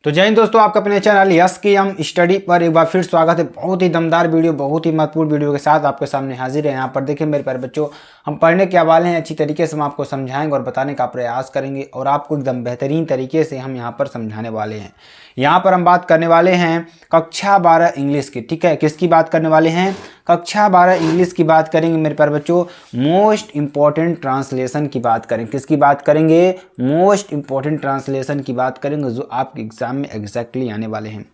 तो जय हिंद दोस्तों, आपका अपने चैनल यस की हम स्टडी पर एक बार फिर स्वागत है। बहुत ही दमदार वीडियो, बहुत ही महत्वपूर्ण वीडियो के साथ आपके सामने हाजिर है। यहाँ पर देखिए मेरे प्यारे बच्चों, हम पढ़ने के हवाले हैं, अच्छी तरीके से हम आपको समझाएंगे और बताने का प्रयास करेंगे और आपको एकदम बेहतरीन तरीके से हम यहाँ पर समझाने वाले हैं। यहाँ पर हम बात करने वाले हैं कक्षा 12 इंग्लिश की। ठीक है, किसकी बात करने वाले हैं? कक्षा 12 इंग्लिश की बात करेंगे मेरे प्यारे बच्चों। मोस्ट इंपॉर्टेंट ट्रांसलेशन की बात करेंगे। किसकी बात करेंगे? मोस्ट इंपॉर्टेंट ट्रांसलेशन की बात करेंगे जो आपके एग्जाम में एग्जैक्टली आने वाले हैं।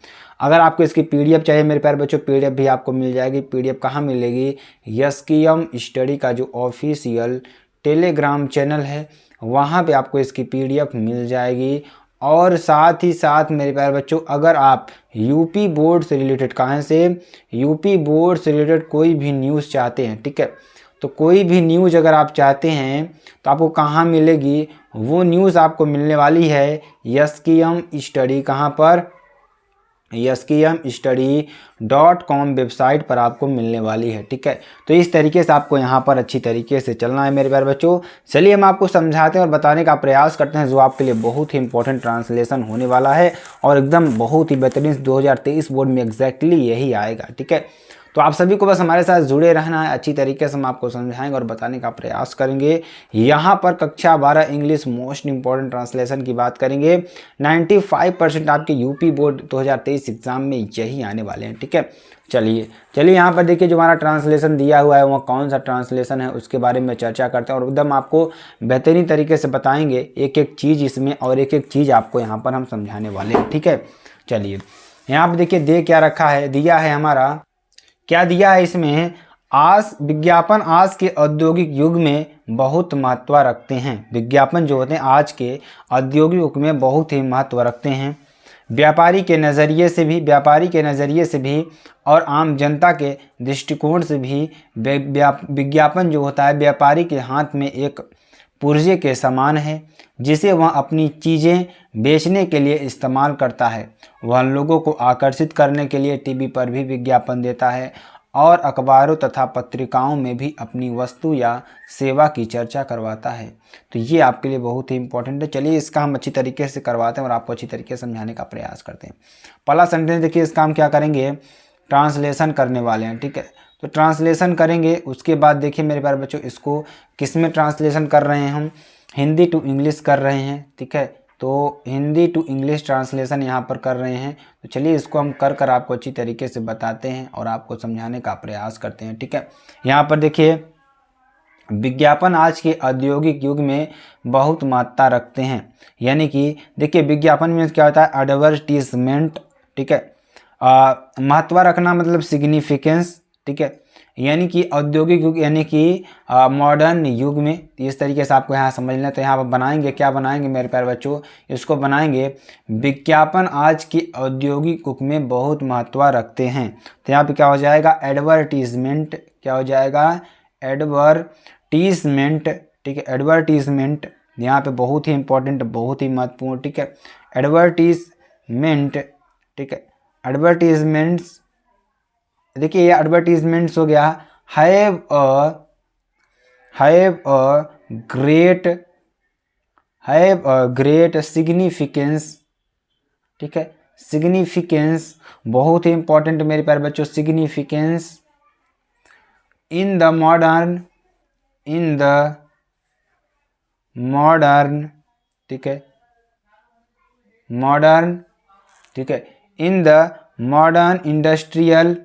अगर आपको इसकी पीडीएफ चाहिए मेरे प्यारे बच्चों, पीडीएफ भी आपको मिल जाएगी। पीडीएफ कहाँ मिलेगी? यस्कीएम स्टडी का जो ऑफिशियल टेलीग्राम चैनल है वहाँ पे आपको इसकी पीडीएफ मिल जाएगी। और साथ ही साथ मेरे प्यारे बच्चों, अगर आप यूपी बोर्ड से रिलेटेड, कहाँ से? यूपी बोर्ड से रिलेटेड कोई भी न्यूज़ चाहते हैं, ठीक है, तो कोई भी न्यूज़ अगर आप चाहते हैं तो आपको कहाँ मिलेगी? वो न्यूज़ आपको मिलने वाली है यस्कीएम स्टडी। कहाँ पर? yeskeemstudy.com वेबसाइट पर आपको मिलने वाली है। ठीक है, तो इस तरीके से आपको यहाँ पर अच्छी तरीके से चलना है मेरे प्यारे बच्चों। चलिए हम आपको समझाते हैं और बताने का प्रयास करते हैं जो आपके लिए बहुत ही इंपॉर्टेंट ट्रांसलेशन होने वाला है और एकदम बहुत ही बेहतरीन 2023 बोर्ड में एग्जैक्टली यही आएगा। ठीक है, तो आप सभी को बस हमारे साथ जुड़े रहना है, अच्छी तरीके से हम आपको समझाएंगे और बताने का प्रयास करेंगे। यहाँ पर कक्षा 12 इंग्लिश मोस्ट इंपॉर्टेंट ट्रांसलेशन की बात करेंगे। 95% आपके यूपी बोर्ड 2023 एग्जाम में यही आने वाले हैं। ठीक है, चलिए यहाँ पर देखिए जो हमारा ट्रांसलेशन दिया हुआ है वह कौन सा ट्रांसलेशन है उसके बारे में चर्चा करते हैं और एकदम आपको बेहतरीन तरीके से बताएंगे एक एक चीज़ इसमें और एक एक चीज़ आपको यहाँ पर हम समझाने वाले हैं। ठीक है, चलिए यहाँ पर देखिए दे क्या रखा है, दिया है हमारा, क्या दिया है इसमें? विज्ञापन आज के औद्योगिक युग में बहुत महत्व रखते हैं। विज्ञापन जो होते हैं आज के औद्योगिक युग में बहुत ही महत्व रखते हैं। व्यापारी के नज़रिए से भी और आम जनता के दृष्टिकोण से भी विज्ञापन जो होता है व्यापारी के हाथ में एक पुर्जे के समान है जिसे वह अपनी चीज़ें बेचने के लिए इस्तेमाल करता है। वह लोगों को आकर्षित करने के लिए टीवी पर भी विज्ञापन देता है और अखबारों तथा पत्रिकाओं में भी अपनी वस्तु या सेवा की चर्चा करवाता है। तो ये आपके लिए बहुत ही इंपॉर्टेंट है। चलिए इसका हम अच्छी तरीके से करवाते हैं और आपको अच्छी तरीके से समझाने का प्रयास करते हैं। पहला सेंटेंस देखिए, इसका हम क्या करेंगे? ट्रांसलेशन करने वाले हैं। ठीक है, तो ट्रांसलेशन करेंगे, उसके बाद देखिए मेरे प्यारे बच्चों इसको किस में ट्रांसलेशन कर रहे हैं? हम हिंदी टू इंग्लिश कर रहे हैं। ठीक है, तो हिंदी टू इंग्लिश ट्रांसलेशन यहाँ पर कर रहे हैं। तो चलिए इसको हम कर आपको अच्छी तरीके से बताते हैं और आपको समझाने का प्रयास करते हैं। ठीक है, यहाँ पर देखिए विज्ञापन आज के औद्योगिक युग में बहुत महत्ता रखते हैं। यानी कि देखिए विज्ञापन में क्या होता है? एडवर्टीजमेंट। ठीक है, महत्व रखना मतलब सिग्निफिकेंस। ठीक है, यानी कि औद्योगिक युग यानी कि मॉडर्न युग में, इस तरीके से आपको यहाँ समझना है। तो यहाँ पर बनाएंगे, क्या बनाएंगे मेरे प्यारे बच्चों? इसको बनाएंगे विज्ञापन आज की औद्योगिक युग में बहुत महत्व रखते हैं। तो यहाँ पे क्या हो जाएगा? एडवर्टीजमेंट। क्या हो जाएगा? एडवर्टीजमेंट। ठीक है, एडवर्टीजमेंट यहाँ पे बहुत ही इंपॉर्टेंट, बहुत ही महत्वपूर्ण। ठीक है, एडवर्टीजमेंट। ठीक है, एडवर्टीजमेंट्स देखिए ये एडवर्टीजमेंट्स हो गया। Have a great significance. ठीक है, सिग्निफिकेंस बहुत ही इंपॉर्टेंट मेरे प्यारे बच्चों। सिग्निफिकेंस इन द मॉडर्न ठीक है, मॉडर्न। ठीक है, in the modern industrial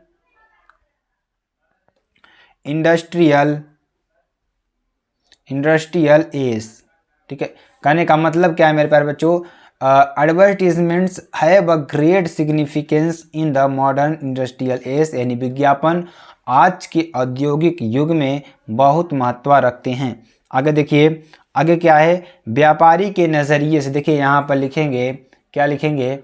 as. ठीक है, कहने का मतलब क्या है मेरे प्यारे बच्चों? Advertisements have a great significance in the modern industrial as, यानी विज्ञापन आज के औद्योगिक युग में बहुत महत्व रखते हैं। आगे देखिए, आगे क्या है? व्यापारी के नज़रिए से। देखिए यहाँ पर लिखेंगे, क्या लिखेंगे?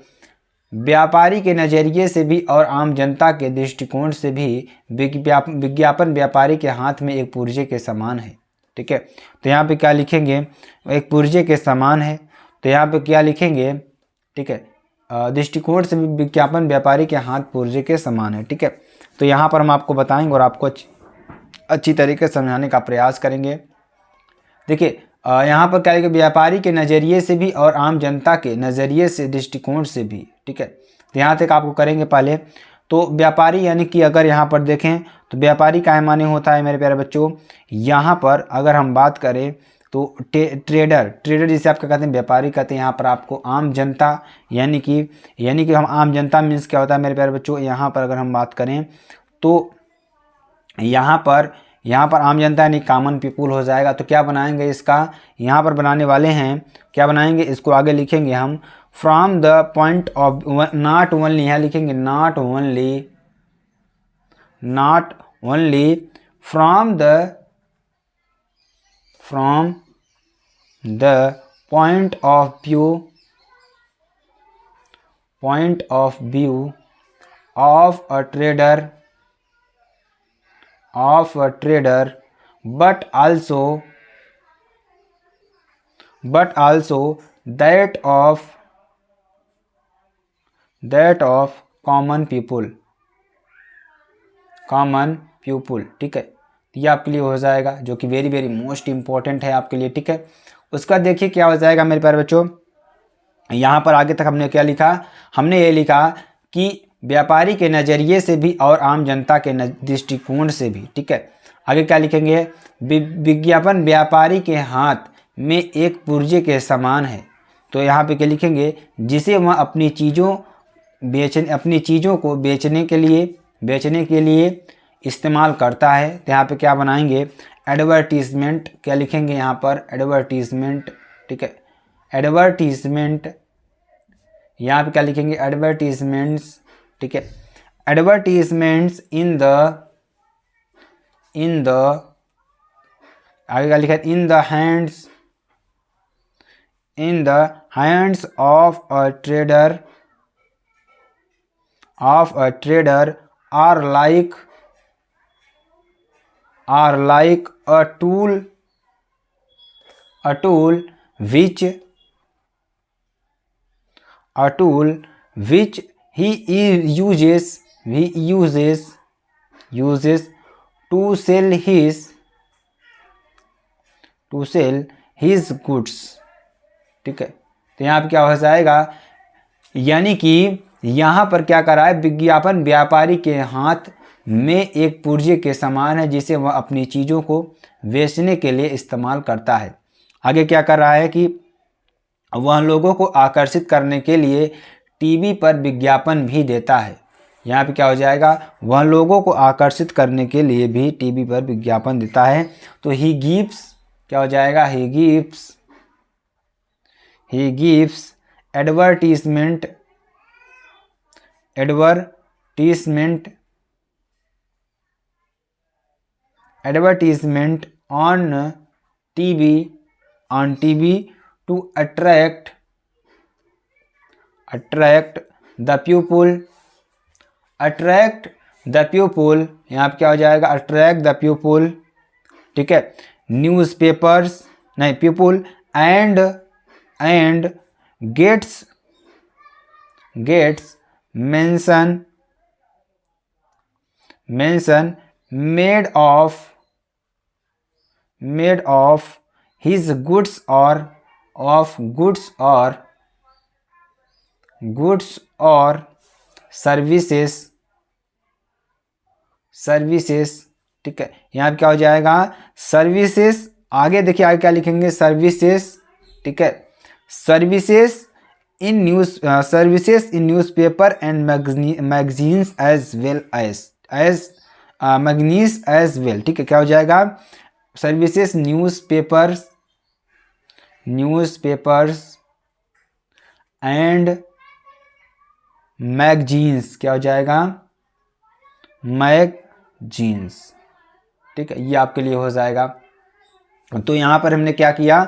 व्यापारी के नज़रिए से भी और आम जनता के दृष्टिकोण से भी विज्ञापन व्यापारी के हाथ में एक पुर्जे के समान है। ठीक है, तो यहाँ पे क्या लिखेंगे? एक पुर्जे के समान है। तो यहाँ पे क्या लिखेंगे? ठीक है, दृष्टिकोण से भी विज्ञापन व्यापारी के हाथ पुर्जे के समान है। ठीक है, तो यहाँ पर हम आपको बताएंगे और आपको अच्छी तरीके से समझाने का प्रयास करेंगे। देखिए यहाँ पर क्या लिखा, व्यापारी के नज़रिए से भी और आम जनता के नज़रिए से, दृष्टिकोण से भी, ठीक है। तो यहाँ तक आपको करेंगे पहले। तो व्यापारी यानी कि अगर यहाँ पर देखें तो व्यापारी का माने होता है मेरे प्यारे बच्चों, यहाँ पर अगर हम बात करें तो ट्रेडर जिसे आप क्या कहते हैं, व्यापारी कहते हैं। यहाँ पर आपको आम जनता यानी कि हम आम जनता मीन्स क्या होता है मेरे प्यारे बच्चों, यहाँ पर अगर हम बात करें तो यहाँ पर आम जनता यानी कॉमन पीपुल हो जाएगा। तो क्या बनाएंगे इसका, यहाँ पर बनाने वाले हैं, क्या बनाएंगे, इसको आगे लिखेंगे हम from the point of, not only, यहाँ लिखेंगे not only from the point of view of a trader but also that of common people, ठीक है। ये आपके लिए हो जाएगा, जो कि वेरी वेरी मोस्ट इंपॉर्टेंट है आपके लिए, ठीक है। उसका देखिए क्या हो जाएगा मेरे प्यारे बच्चों, यहाँ पर आगे तक हमने क्या लिखा, हमने ये लिखा कि व्यापारी के नज़रिए से भी और आम जनता के दृष्टिकोण से भी, ठीक है। आगे क्या लिखेंगे, विज्ञापन व्यापारी के हाथ में एक पुर्जे के समान है। तो यहाँ पे क्या लिखेंगे, जिसे वह अपनी चीज़ों को बेचने के लिए इस्तेमाल करता है। तो यहाँ पे क्या बनाएंगे, एडवर्टीजमेंट, क्या लिखेंगे यहाँ पर, एडवर्टीजमेंट, ठीक है। एडवर्टीजमेंट, यहाँ पे क्या लिखेंगे, एडवर्टीजमेंट्स, ठीक है। एडवर्टीजमेंट्स इन द आगे क्या लिखा है, in the hands of a trader are like a tool which he uses to sell his goods, ठीक है। तो यहाँ पे क्या हो जाएगा, यानी कि यहाँ पर क्या करा है, विज्ञापन व्यापारी के हाथ में एक पुर्जे के समान है, जिसे वह अपनी चीज़ों को बेचने के लिए इस्तेमाल करता है। आगे क्या कर रहा है कि वह लोगों को आकर्षित करने के लिए टीवी पर विज्ञापन भी देता है। यहाँ पे क्या हो जाएगा, वह लोगों को आकर्षित करने के लिए भी टीवी पर विज्ञापन देता है। तो ही गिव्स, क्या हो जाएगा, he gives advertisement on TV to attract the pupil, यहाँ पे क्या हो जाएगा, अट्रैक्ट द पीपल, ठीक है। न्यूज़पेपर्स नहीं, people and gets mention made of his goods or services, ठीक है। यहाँ पे क्या हो जाएगा, सर्विसेज, आगे देखिए आगे क्या लिखेंगे, सर्विसेज, ठीक है। Services in newspaper and magazines as well, ठीक है। क्या हो जाएगा, सर्विसेज न्यूज़पेपर्स एंड मैगजीन्स, क्या हो जाएगा, मैगजीन्स, ठीक है। ये आपके लिए हो जाएगा। तो यहाँ पर हमने क्या किया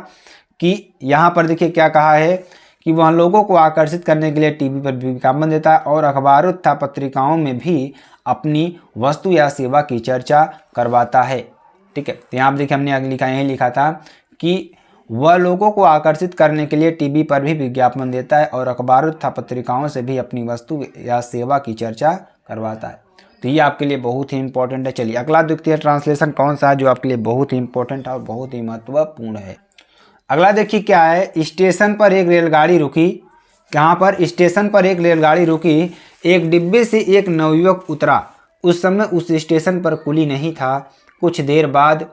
कि यहाँ पर देखिए क्या कहा है कि वह लोगों को आकर्षित करने के लिए टीवी पर विज्ञापन देता है और अखबारों तथा पत्रिकाओं में भी अपनी वस्तु या सेवा की चर्चा करवाता है, ठीक है। तो यहाँ पर देखिए हमने आगे लिखा, यही लिखा था कि वह लोगों को आकर्षित करने के लिए टीवी पर भी विज्ञापन देता है और अखबारों तथा पत्रिकाओं से भी अपनी वस्तु या सेवा की चर्चा करवाता है। तो ये आपके लिए बहुत ही इंपॉर्टेंट है। चलिए अगला द्वितीय ट्रांसलेशन कौन सा है जो आपके लिए बहुत ही इंपॉर्टेंट और बहुत ही महत्वपूर्ण है। अगला देखिए क्या है, स्टेशन पर एक रेलगाड़ी रुकी। कहाँ पर? स्टेशन पर एक रेलगाड़ी रुकी। एक डिब्बे से एक नवयुवक उतरा। उस समय उस स्टेशन पर कुली नहीं था। कुछ देर बाद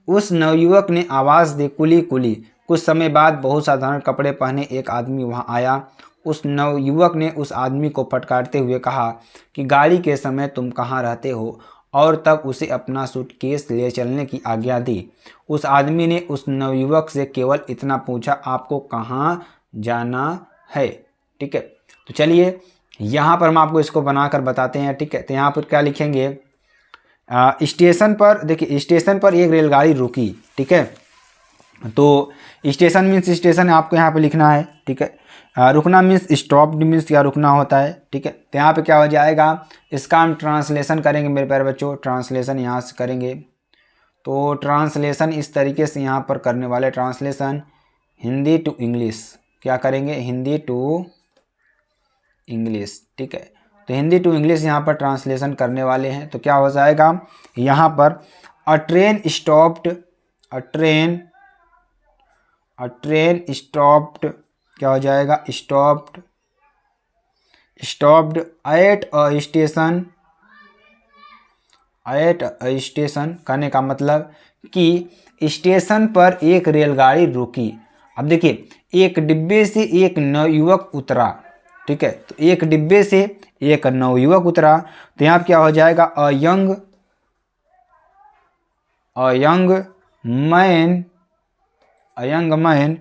उस नवयुवक ने आवाज़ दी, कुली कुली। कुछ समय बाद बहुत साधारण कपड़े पहने एक आदमी वहां आया। उस नवयुवक ने उस आदमी को फटकारते हुए कहा कि गाड़ी के समय तुम कहाँ रहते हो, और तब उसे अपना सूटकेस ले चलने की आज्ञा दी। उस आदमी ने उस नवयुवक से केवल इतना पूछा, आपको कहाँ जाना है? ठीक है, तो चलिए यहाँ पर हम आपको इसको बनाकर बताते हैं। ठीक है, तो यहाँ पर क्या लिखेंगे, स्टेशन पर, देखिए स्टेशन पर एक रेलगाड़ी रुकी। ठीक है, तो स्टेशन मीन्स स्टेशन आपको यहाँ पे लिखना है। ठीक है, रुकना मीन्स स्टॉप्ड मीन्स क्या रुकना होता है। ठीक है, तो यहाँ पे क्या हो जाएगा, इसका हम ट्रांसलेशन करेंगे मेरे प्यारे बच्चों। ट्रांसलेशन यहाँ से करेंगे, तो ट्रांसलेशन इस तरीके से यहाँ पर करने वाले, ट्रांसलेशन हिंदी टू इंग्लिश। क्या करेंगे, हिंदी टू इंग्लिश। ठीक है, तो हिंदी टू इंग्लिश यहाँ पर ट्रांसलेशन करने वाले हैं। तो क्या हो जाएगा यहाँ पर, अ ट्रेन स्टॉप्ड, अ ट्रेन स्टॉप्ड, क्या हो जाएगा, stopped at a station. At a station कहने का मतलब कि स्टेशन पर एक रेलगाड़ी रुकी। अब देखिए, एक डिब्बे से एक नवयुवक उतरा। ठीक है, तो एक डिब्बे से एक नवयुवक उतरा, तो यहाँ क्या हो जाएगा, a young man, a young man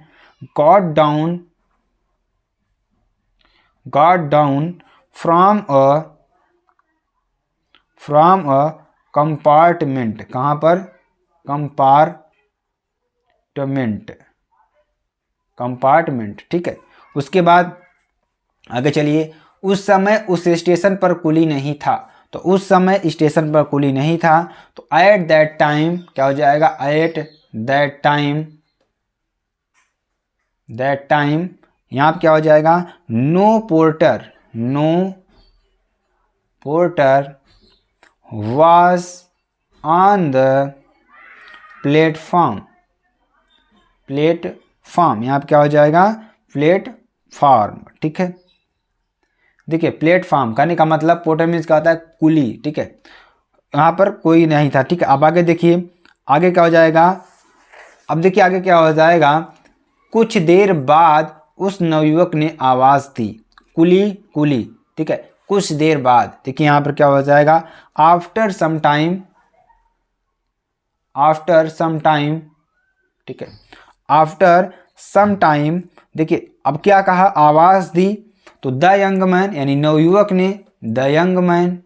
got down from a compartment. कहाँ पर, कंपार्टमेंट। ठीक है, उसके बाद आगे चलिए, उस समय उस स्टेशन पर कुली नहीं था। तो उस समय स्टेशन पर कुली नहीं था, तो एट दैट टाइम क्या हो जाएगा, एट दैट टाइम यहाँ पे क्या हो जाएगा, no porter was on the platform. यहाँ पे क्या हो जाएगा, प्लेटफॉर्म। ठीक है, देखिए प्लेटफॉर्म कहने का मतलब, पोर्टर मीन्स क्या होता है, कुली। ठीक है, यहाँ पर कोई नहीं था। ठीक है, अब आगे देखिए, आगे क्या हो जाएगा, अब देखिए आगे क्या हो जाएगा, कुछ देर बाद उस नवयुवक ने आवाज़ दी, कुली कुली। ठीक है, कुछ देर बाद, देखिए यहाँ पर क्या हो जाएगा, आफ्टर सम टाइम। ठीक है, आफ्टर सम टाइम, देखिए अब क्या कहा, आवाज़ दी, तो द यंग मैन यानी नवयुवक ने, द यंग मैन,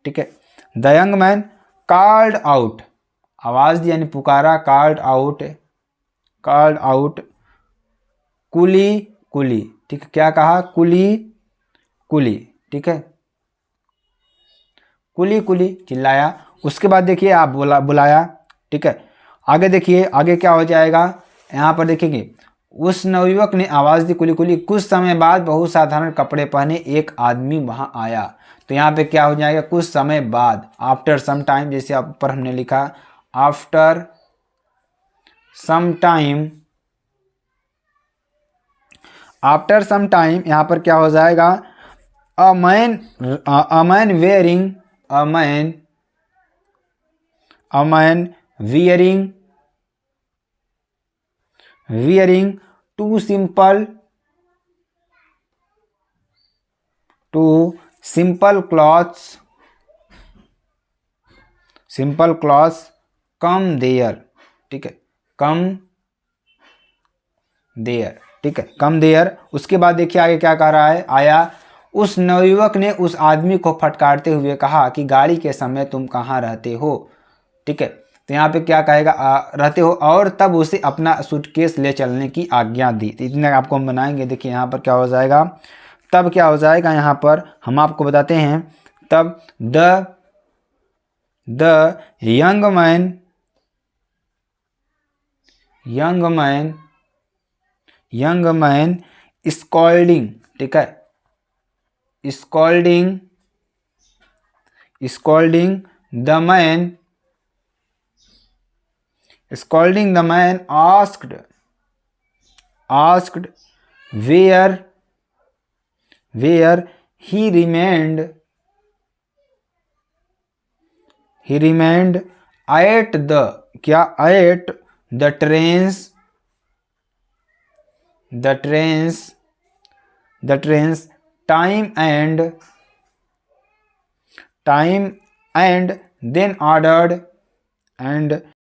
ठीक है, the young man called out, आवाज़ दी यानी पुकारा, कॉल्ड आउट कुली कुली। ठीक है, क्या कहा, कुली कुली। ठीक है, कुली कुली चिल्लाया। उसके बाद देखिए आप बुलाया। ठीक है, आगे देखिए, आगे क्या हो जाएगा, यहाँ पर देखेंगे, उस नवयुवक ने आवाज़ दी, कुली कुली। कुछ समय बाद बहुत साधारण कपड़े पहने एक आदमी वहां आया। तो यहाँ पे क्या हो जाएगा, कुछ समय बाद, आफ्टर सम टाइम, जैसे ऊपर हमने लिखा, after some time. After some time यहाँ पर क्या हो जाएगा, a man wearing too simple clothes come there. ठीक है, कम देयर। ठीक है, कम देयर। उसके बाद देखिए आगे क्या कह रहा है, आया। उस नवयुवक ने उस आदमी को फटकारते हुए कहा कि गाड़ी के समय तुम कहाँ रहते हो। ठीक है, तो यहाँ पे क्या कहेगा, रहते हो, और तब उसे अपना सूटकेस ले चलने की आज्ञा दी। तो इतने आपको हम बनाएंगे। देखिए यहाँ पर क्या हो जाएगा, तब क्या हो जाएगा, यहाँ पर हम आपको बताते हैं, तब द यंग मैन स्कॉल्डिंग। ठीक है, scolding the man Scolding the man asked where he remained at the trains time and then ordered and